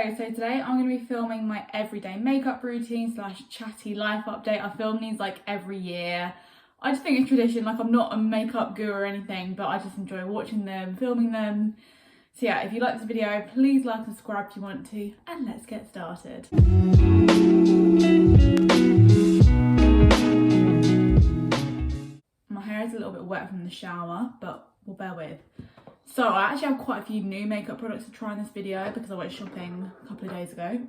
Hello, so today I'm going to be filming my everyday makeup routine / chatty life update. I film these like every year. I just think it's tradition, like I'm not a makeup guru or anything, but I just enjoy watching them, filming them. So yeah, if you like this video, please like and subscribe if you want to, and let's get started. My hair is a little bit wet from the shower, but we'll bear with. So I actually have quite a few new makeup products to try in this video because I went shopping a couple of days ago.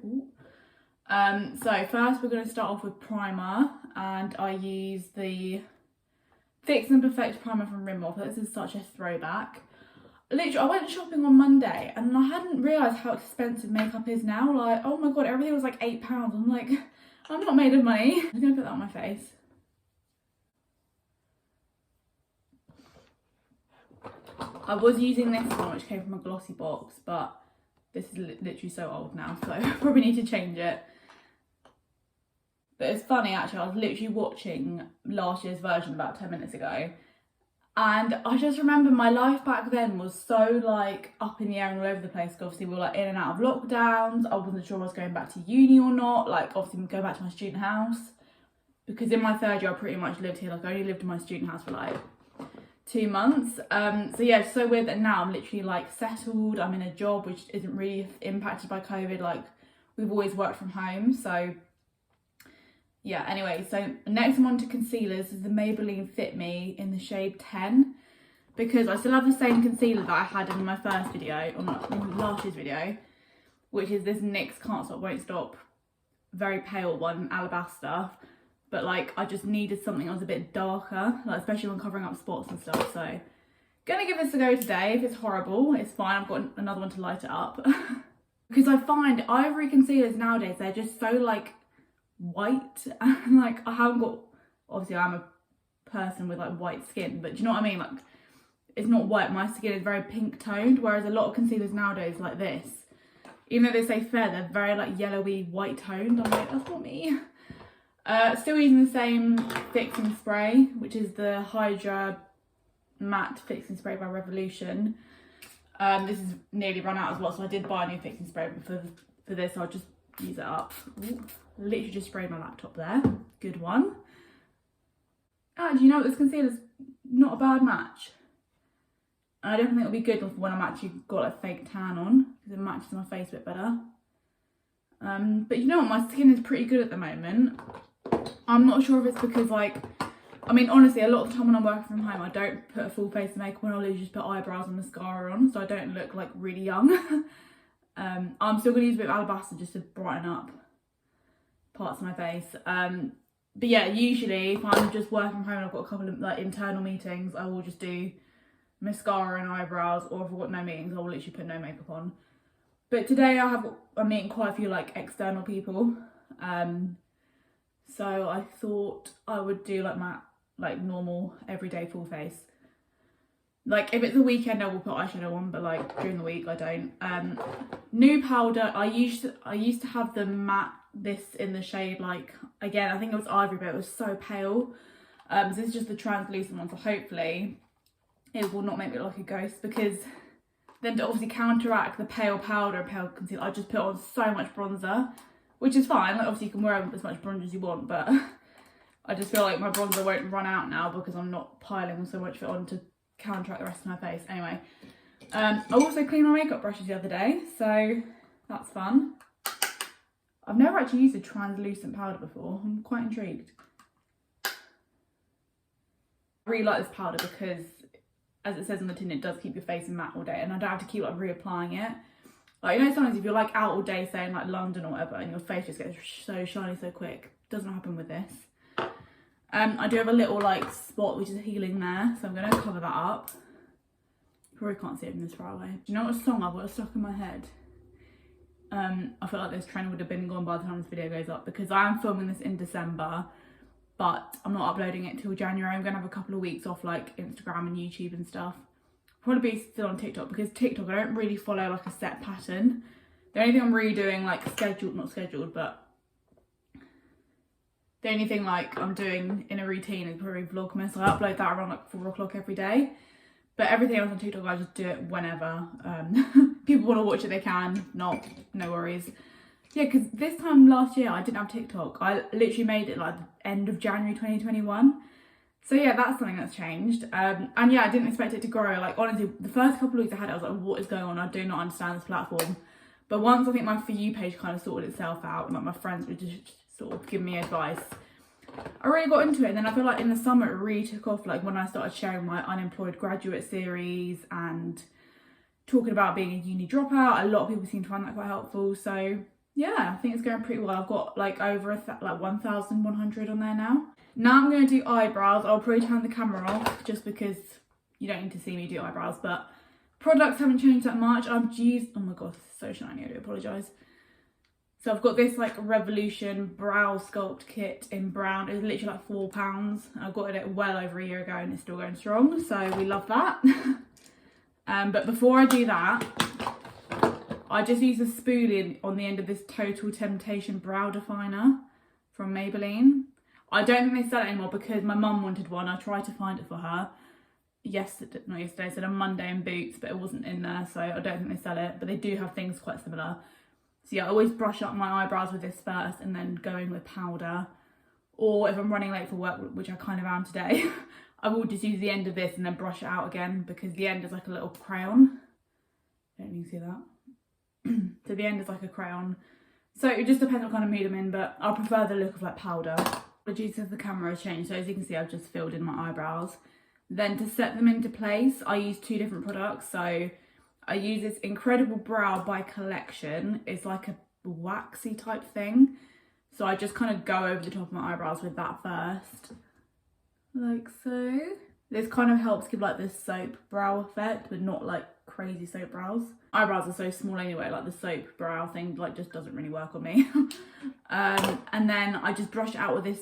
So first we're going to start off with primer, and I use the Fix and Perfect primer from Rimmel. This is such a throwback. Literally, I went shopping on Monday and I hadn't realised how expensive makeup is now. Like, oh my god, everything was like £8. I'm like, I'm not made of money. I'm going to put that on my face. I was using this one, which came from a glossy box, but this is literally so old now, so I probably need to change it. But it's funny, actually, I was literally watching last year's version about 10 minutes ago, and I just remember my life back then was so like up in the air and all over the place. Obviously, we were like in and out of lockdowns. I wasn't sure I was going back to uni or not. Like, obviously, go back to my student house, because in my third year, I pretty much lived here. Like, I only lived in my student house for like 2 months. So yeah, it's so weird that now I'm literally like settled. I'm in a job which isn't really impacted by COVID. Like, we've always worked from home. So yeah, anyway, so next I'm on to concealers. This is the Maybelline Fit Me in the shade 10, because I still have the same concealer that I had in my first video, or not, in last year's video, which is this NYX Can't Stop Won't Stop very pale one, Alabaster. But like, I just needed something that was a bit darker, like especially when covering up spots and stuff. So gonna give this a go today. If it's horrible, it's fine. I've got another one to light it up. Because I find ivory concealers nowadays, they're just so like white, and like I haven't got, obviously I'm a person with like white skin, but do you know what I mean? Like, it's not white, my skin is very pink toned, whereas a lot of concealers nowadays like this, even though they say fair, they're very like yellowy white toned. I'm like, that's not me. Still using the same fixing spray, which is the Hydra Matte Fixing Spray by Revolution. This is nearly run out as well, so I did buy a new fixing spray, but for this I'll just use it up. Ooh, literally just sprayed my laptop there. Good one. Do you know what, this concealer's not a bad match. I don't think it'll be good when I'm actually got a fake tan on, because it matches my face a bit better. But you know what, my skin is pretty good at the moment. I'm not sure if it's because, like, I mean, honestly, a lot of the time when I'm working from home, I don't put a full face of makeup on. I'll usually just put eyebrows and mascara on, so I don't look like really young. I'm still going to use a bit of Alabaster just to brighten up parts of my face. But yeah, usually if I'm just working from home and I've got a couple of like internal meetings, I will just do mascara and eyebrows, or if I've got no meetings, I will literally put no makeup on. But today I'm meeting quite a few like external people. So I thought I would do like my normal everyday full face. Like, if it's a weekend, I will put eyeshadow on, but like during the week I don't. New powder, I used to have the matte, this in the shade, like, again, I think it was ivory, but it was so pale. So this is just the translucent one, so hopefully it will not make me look like a ghost, because then to obviously counteract the pale powder and pale concealer, I just put on so much bronzer, which is fine. Like, obviously you can wear as much bronzer as you want, but I just feel like my bronzer won't run out now because I'm not piling so much of it on to counteract the rest of my face. Anyway, I also cleaned my makeup brushes the other day, so that's fun. I've never actually used a translucent powder before. I'm quite intrigued. I really like this powder because, as it says on the tin, it does keep your face matte all day, and I don't have to keep like reapplying it. Like, you know, sometimes if you're like out all day, say in like London or whatever, and your face just gets so shiny so quick, doesn't happen with this. I do have a little like spot which is healing there, so I'm going to cover that up. You probably can't see it from this far away. Do you know what song I've got stuck in my head? I feel like this trend would have been gone by the time this video goes up, because I am filming this in December, but I'm not uploading it till January. I'm going to have a couple of weeks off like Instagram and YouTube and stuff. Probably be still on TikTok, because TikTok I don't really follow like a set pattern. The only thing I'm really doing, like not scheduled, but the only thing like I'm doing in a routine is probably Vlogmas. I upload that around like 4 o'clock every day. But everything else on TikTok, I just do it whenever. people want to watch it, they can. Not, no worries. Yeah, because this time last year I didn't have TikTok. I literally made it like the end of January 2021. So yeah, that's something that's changed. And yeah, I didn't expect it to grow. Like honestly, the first couple of weeks I had it, I was like, what is going on? I do not understand this platform. But once I think my For You page kind of sorted itself out, and like my friends would just sort of give me advice, I really got into it. And then I feel like in the summer it really took off, like when I started sharing my unemployed graduate series and talking about being a uni dropout. A lot of people seem to find that quite helpful. So yeah, I think it's going pretty well. I've got like over like 1,100 on there now. Now I'm going to do eyebrows. I'll probably turn the camera off just because you don't need to see me do eyebrows, but products haven't changed that much. I've used, oh my god, it's so shiny, I do apologise. So I've got this like Revolution brow sculpt kit in brown. It's literally like £4. I got it well over a year ago and it's still going strong, so we love that. But before I do that, I just use a spoolie on the end of this Total Temptation brow definer from Maybelline. I don't think they sell it anymore because my mum wanted one. I tried to find it for her not yesterday, said on Monday in Boots, but it wasn't in there, so I don't think they sell it, but they do have things quite similar. So yeah, I always brush up my eyebrows with this first and then go in with powder. Or if I'm running late for work, which I kind of am today, I will just use the end of this and then brush it out again because the end is like a little crayon. I don't know if you can see that. So the end is like a crayon. So it just depends what kind of mood I'm in, but I prefer the look of like powder. Apologies if the camera has changed, so as you can see I've just filled in my eyebrows. Then to set them into place, I use two different products. So I use this Incredible Brow by Collection. It's like a waxy type thing. So I just kind of go over the top of my eyebrows with that first. Like so. This kind of helps give like this soap brow effect, but not like crazy soap brows. Eyebrows are so small anyway, like the soap brow thing like just doesn't really work on me. And then I just brush it out with this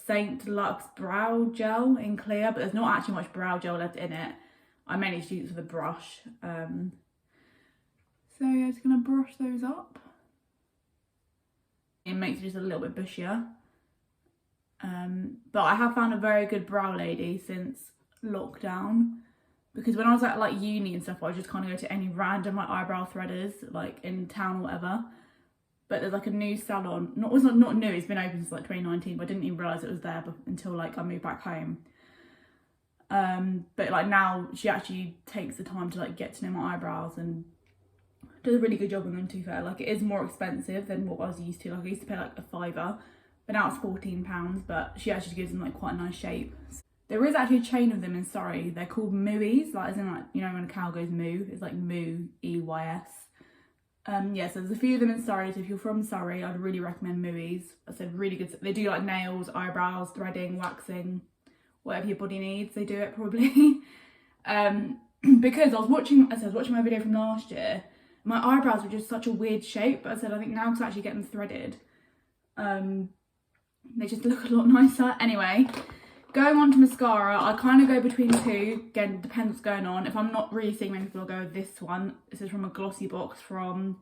Saint Luxe brow gel in clear, but there's not actually much brow gel left in it. I mainly just use it with a brush. So yeah, just gonna brush those up. It makes it just a little bit bushier. But I have found a very good brow lady since lockdown, because when I was at like uni and stuff, I would just kind of go to any random like eyebrow threaders like in town or whatever. But there's like a new salon, not new, it's been open since like 2019, but I didn't even realise it was there until like I moved back home. But like now she actually takes the time to like get to know my eyebrows and does a really good job on them, to be fair. Like it is more expensive than what I was used to. Like I used to pay like a £5, but now it's £14, but she actually gives them like quite a nice shape. There is actually a chain of them in Surrey. They're called Mooies, like as in like, you know when a cow goes moo, it's like moo, E-Y-S. Yeah, so there's a few of them in Surrey, so if you're from Surrey, I'd really recommend Mooies. I said really good. They do like nails, eyebrows, threading, waxing, whatever your body needs, they do it probably. Because I was watching my video from last year, my eyebrows were just such a weird shape, but I said I think now because I actually get them threaded, they just look a lot nicer. Anyway, going on to mascara, I kind of go between two. Again, depends what's going on. If I'm not really seeing many people, I'll go with this one. This is from a glossy box from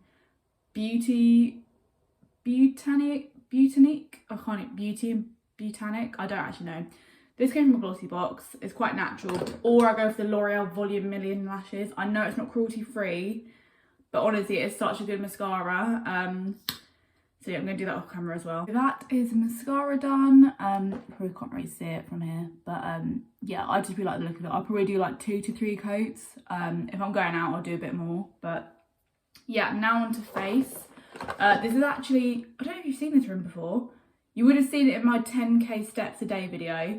Beauty Botanic. I don't actually know. This came from a glossy box. It's quite natural. Or I go for the L'Oreal Volume Million Lashes. I know it's not cruelty free, but honestly, it's such a good mascara. So yeah, I'm going to do that off camera as well. That is mascara done. Probably can't really see it from here, but yeah, I just really like the look of it. I'll probably do like 2 to 3 coats. If I'm going out, I'll do a bit more, but yeah, now on to face. This is actually, I don't know if you've seen this room before. You would have seen it in my 10k steps a day video,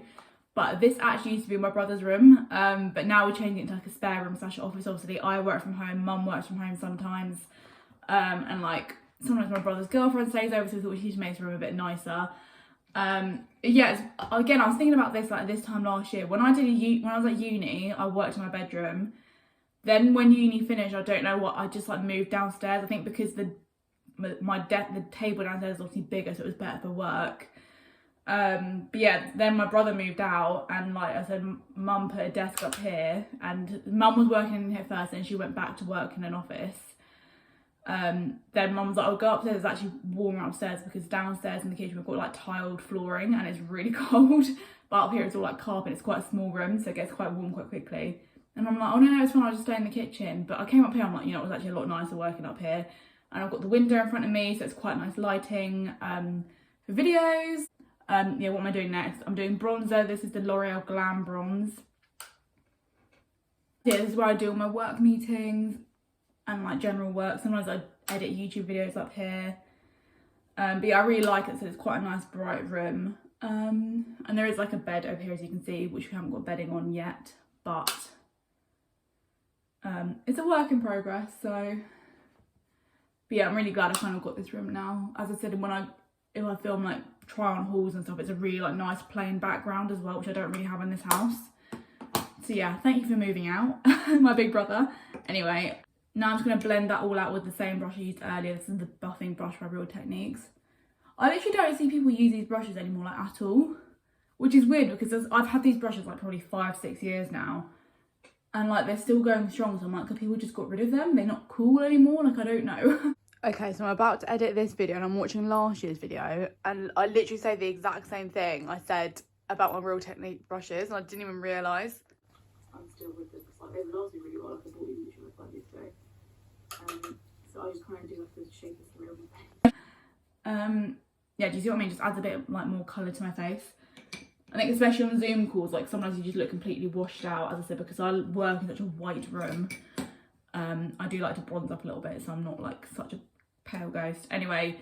but this actually used to be my brother's room, but now we're changing it to like a spare room / office. Obviously, I work from home, mum works from home sometimes, and like sometimes my brother's girlfriend stays over, so we thought we should make the room a bit nicer. Yeah, again, I was thinking about this like this time last year when I was at uni. I worked in my bedroom. Then when uni finished, I don't know what, I just like moved downstairs. I think because the table downstairs is obviously bigger, so it was better for work. But yeah, then my brother moved out, and like I said, mum put a desk up here, and mum was working in here first, and she went back to work in an office. Then mum was like, I'll go upstairs, it's actually warmer upstairs, because downstairs in the kitchen we've got like tiled flooring and it's really cold, but up here it's all like carpet. It's quite a small room, so it gets quite warm quite quickly. And I'm like, oh no, it's fine, I'll just stay in the kitchen. But I came up here, I'm like, you know, it was actually a lot nicer working up here. And I've got the window in front of me, so it's quite nice lighting for videos. Yeah, what am I doing next? I'm doing bronzer. This is the L'Oreal Glam Bronze. Yeah, this is where I do all my work meetings and like general work. Sometimes I edit YouTube videos up here. But yeah, I really like it, so it's quite a nice bright room. And there is like a bed over here, as you can see, which we haven't got bedding on yet, but it's a work in progress. So but yeah, I'm really glad I kind of got this room now. As I said, if I film like try on hauls and stuff, it's a really like nice plain background as well, which I don't really have in this house. So yeah, thank you for moving out, my big brother. Anyway, now I'm just going to blend that all out with the same brush I used earlier. This is the buffing brush by Real Techniques. I literally don't see people use these brushes anymore like at all, which is weird because I've had these brushes like probably 5-6 years now, and like they're still going strong. So I'm like, have people just got rid of them? They're not cool anymore? Like, I don't know. Okay, so I'm about to edit this video and I'm watching last year's video, and I literally say the exact same thing I said about my Real Technique brushes, and I didn't even realise. I'm still with this, like they last me really well, like I thought we should have 5 years ago. So I just kind of do like the shape of the real thing. Yeah, do you see what I mean? Just adds a bit of like more colour to my face. I think especially on Zoom calls, like sometimes you just look completely washed out, as I said, because I work in such a white room. I do like to bronze up a little bit, so I'm not like such a pale ghost. Anyway,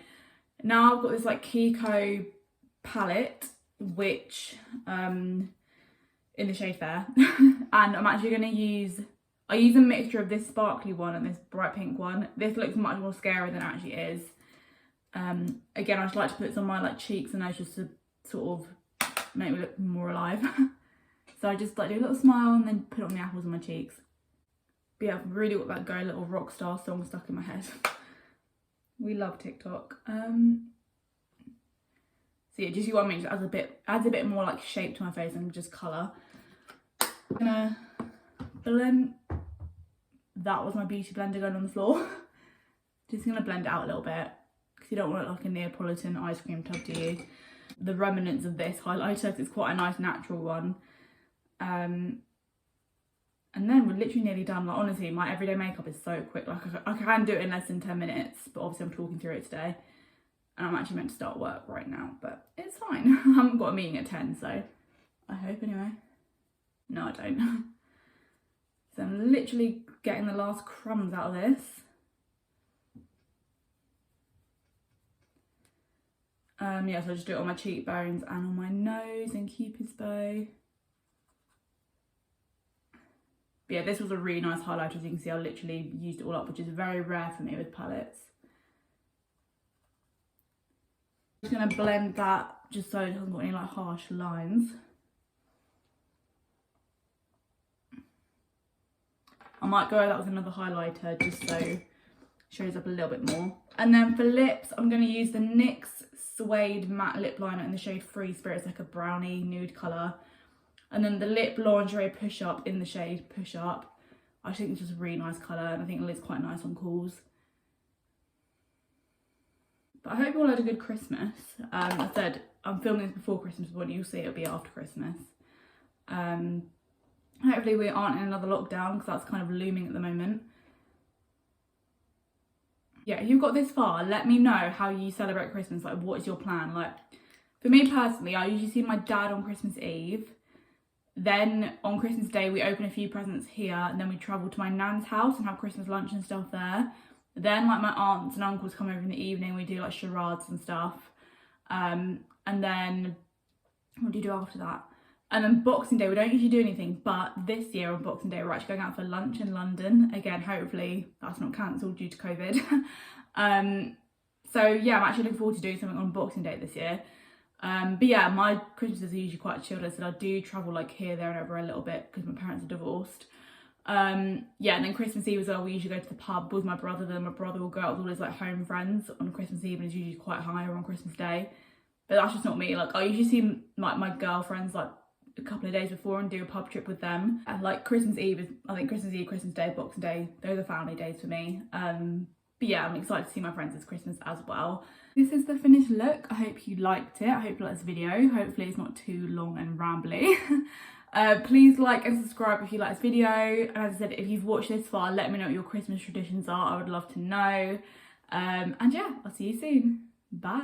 now I've got this like Kiko palette, which in the shade Fair, and I'm actually going to I use a mixture of this sparkly one and this bright pink one. This looks much more scary than it actually is. Again, I just like to put some on my like cheeks and nose just to sort of make me look more alive. So I just like do a little smile and then put on the apples on my cheeks. But yeah, I've really got that Go Little Rockstar song stuck in my head. We love TikTok. So yeah, do you see what I mean? Just adds a bit more like shape to my face and just colour. I'm gonna blend. That was my beauty blender going on the floor. Just gonna blend it out a little bit because you don't want it like a Neapolitan ice cream tub, do you? The remnants of this highlighter, it's quite a nice natural one. And then we're literally nearly done. Like honestly, my everyday makeup is so quick. Like I can do it in less than 10 minutes, but obviously I'm talking through it today. And I'm actually meant to start work right now, but it's fine. I haven't got a meeting at 10, so I hope anyway. No, I don't. So I'm literally getting the last crumbs out of this. Yeah, so I just do it on my cheekbones and on my nose and Cupid's bow. But yeah, this was a really nice highlighter. As you can see, I literally used it all up, which is very rare for me with palettes. I'm just going to blend that just so it doesn't got any like harsh lines. I might go over that with another highlighter just so it shows up a little bit more. And then for lips, I'm going to use the NYX Suede Matte Lip Liner in the shade Free Spirit. It's like a brownie nude colour. And then the Lip Lingerie Push Up in the shade Push Up. I think it's just a really nice colour, and I think it looks quite nice on calls. But I hope you all had a good Christmas. I said I'm filming this before Christmas, but when you'll see it'll be after Christmas. Hopefully we aren't in another lockdown because that's kind of looming at the moment. Yeah, if you've got this far, let me know how you celebrate Christmas. Like, what is your plan? Like, for me personally, I usually see my dad on Christmas Eve. Then on Christmas Day, we open a few presents here, and then we travel to my nan's house and have Christmas lunch and stuff there. Then like my aunts and uncles come over in the evening, we do like charades and stuff. And then what do you do after that? And then Boxing Day, we don't usually do anything, but this year on Boxing Day, we're actually going out for lunch in London. Again, hopefully that's not cancelled due to COVID. So yeah, I'm actually looking forward to doing something on Boxing Day this year. But yeah, my Christmases are usually quite chilled. I said I do travel like here, there and over a little bit because my parents are divorced. Yeah, and then Christmas Eve as well, we usually go to the pub with my brother. Then my brother will go out with all his like home friends on Christmas Eve, and it's usually quite higher on Christmas Day. But that's just not me. Like I usually see my girlfriends like a couple of days before and do a pub trip with them. And like Christmas Eve is, I think Christmas Eve, Christmas Day, Boxing Day, those are family days for me. But yeah, I'm excited to see my friends this Christmas as well. This is the finished look. I hope you liked it. I hope you liked this video. Hopefully it's not too long and rambly. Please like and subscribe if you like this video. And as I said, if you've watched this far, let me know what your Christmas traditions are. I would love to know. And yeah, I'll see you soon. Bye.